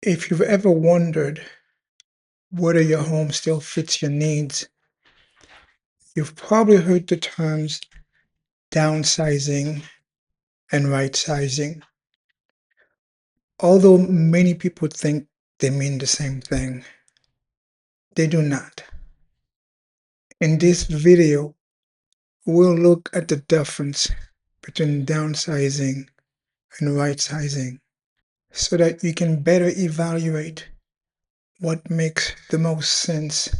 If you've ever wondered whether your home still fits your needs, you've probably heard the terms downsizing and rightsizing, although many people think they mean the same thing. They do not. In this video, we'll look at the difference between downsizing and rightsizing so that you can better evaluate what makes the most sense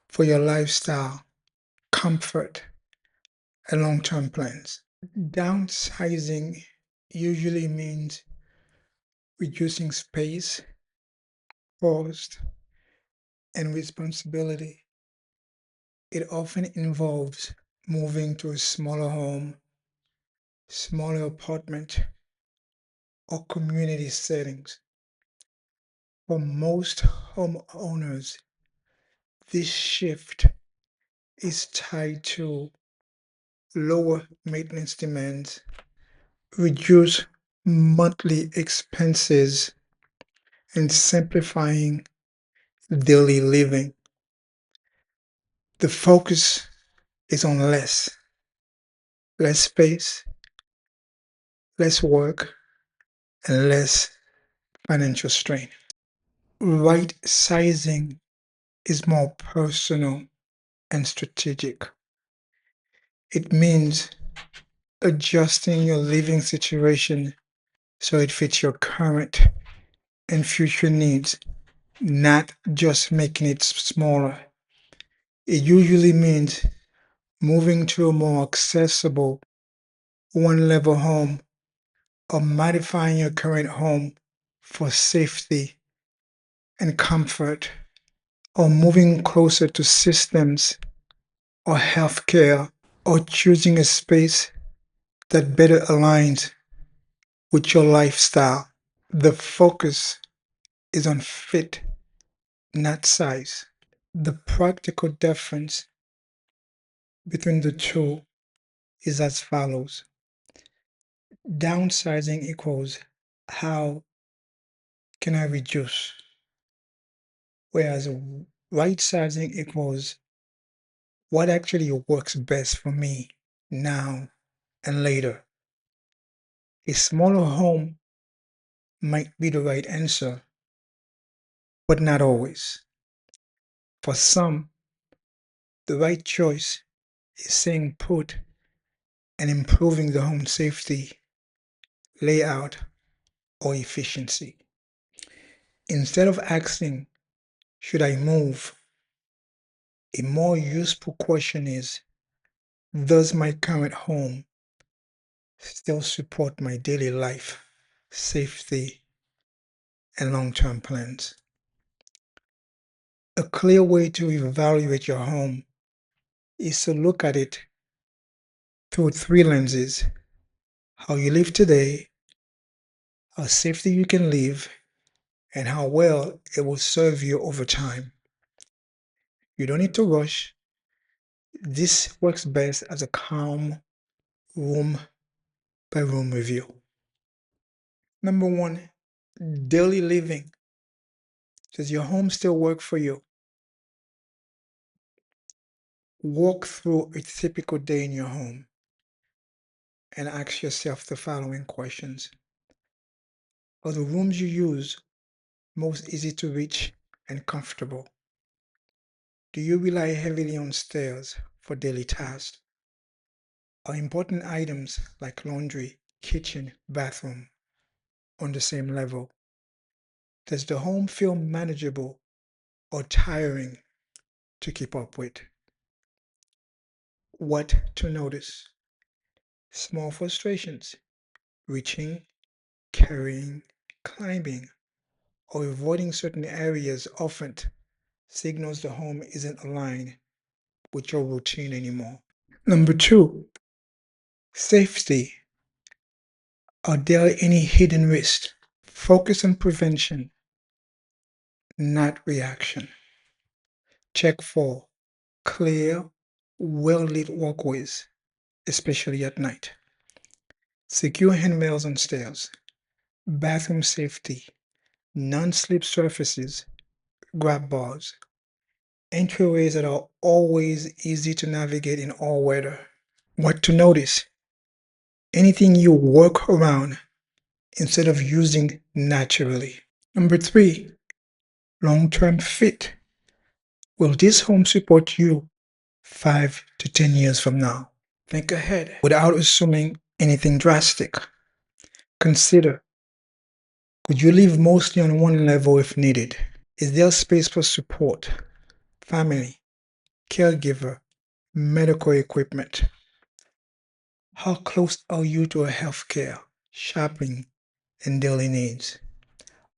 for your lifestyle, comfort, and long-term plans. Downsizing usually means reducing space, cost, and responsibility. It often involves moving to a smaller home, smaller apartment, or community settings. For most homeowners, this shift is tied to lower maintenance demands, reduced monthly expenses, and simplifying daily living. The focus is on less space, less work, and less financial strain. Right sizing is more personal and strategic. It means adjusting your living situation so it fits your current and future needs, not just making it smaller. It usually means moving to a more accessible one level home or modifying your current home for safety and comfort, or moving closer to systems or healthcare, or choosing a space that better aligns with your lifestyle. The focus is on fit, not size. The practical difference between the two is as follows. Downsizing equals how can I reduce, whereas right sizing equals what actually works best for me now and later. A smaller home might be the right answer, but not always. For some, the right choice is staying put and improving the home safety, layout, or efficiency. Instead of asking, should I move? A more useful question is, does my current home still support my daily life, safety, and long-term plans? A clear way to evaluate your home is to look at it through three lenses: how you live today, how safely you can live, and how well it will serve you over time. You don't need to rush. This works best as a calm room by room review. Number one, daily living. Does your home still work for you? Walk through a typical day in your home and ask yourself the following questions. Are the rooms you use most easy to reach and comfortable? Do you rely heavily on stairs for daily tasks? Are important items like laundry, kitchen, bathroom on the same level? Does the home feel manageable or tiring to keep up with? What to notice? Small frustrations, reaching, carrying, climbing, or avoiding certain areas often signals the home isn't aligned with your routine anymore. Number two, safety. Are there any hidden risks? Focus on prevention, not reaction. Check for clear, well-lit walkways, especially at night. Secure handrails on stairs. Bathroom safety. non-slip surfaces, grab bars, entryways that are always easy to navigate in all weather. What to notice? Anything you work around instead of using naturally. Number three, long-term fit. Will this home support you 5 to 10 years from now? Think ahead without assuming anything drastic. Consider, could you live mostly on one level if needed? Is there space for support, family, caregiver, medical equipment? How close are you to a healthcare, shopping, and daily needs?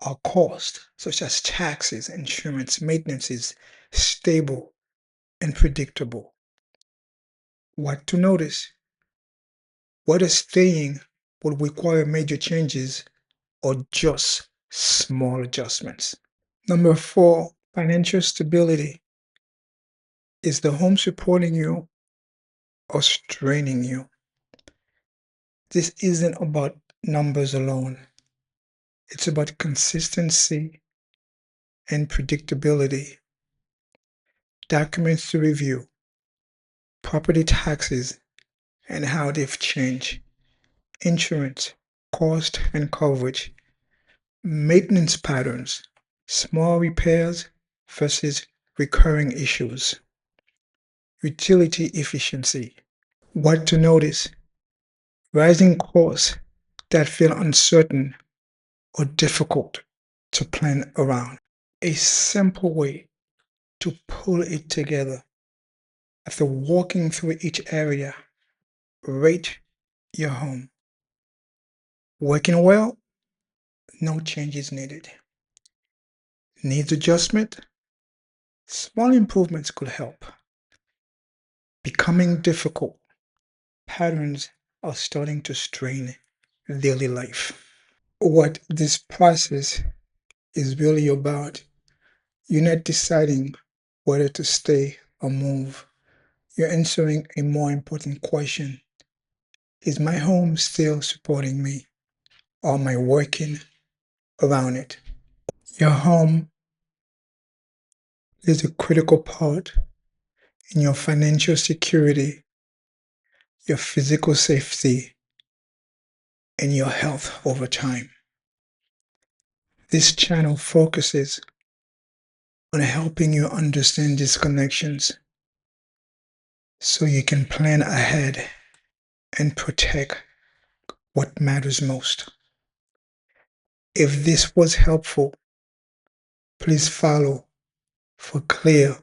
Are costs, such as taxes, insurance, maintenance, is stable and predictable? What to notice? Whether staying will require major changes or just small adjustments. Number four, financial stability. Is the home supporting you or straining you? This isn't about numbers alone. It's about consistency and predictability. Documents to review, property taxes and how they've changed, insurance, cost and coverage, maintenance patterns, small repairs versus recurring issues, utility efficiency. What to notice? Rising costs that feel uncertain or difficult to plan around. A simple way to pull it together. After walking through each area, rate your home. Working well? No changes needed. Needs adjustment? Small improvements could help. Becoming difficult? Patterns are starting to strain daily life. What this process is really about, you're not deciding whether to stay or move. You're answering a more important question. Is my home still supporting me? Or am I working around it? Your home is a critical part in your financial security, your physical safety, and your health over time. This channel focuses on helping you understand these connections so you can plan ahead and protect what matters most. If this was helpful, please follow for clear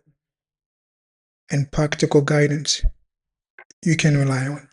and practical guidance you can rely on.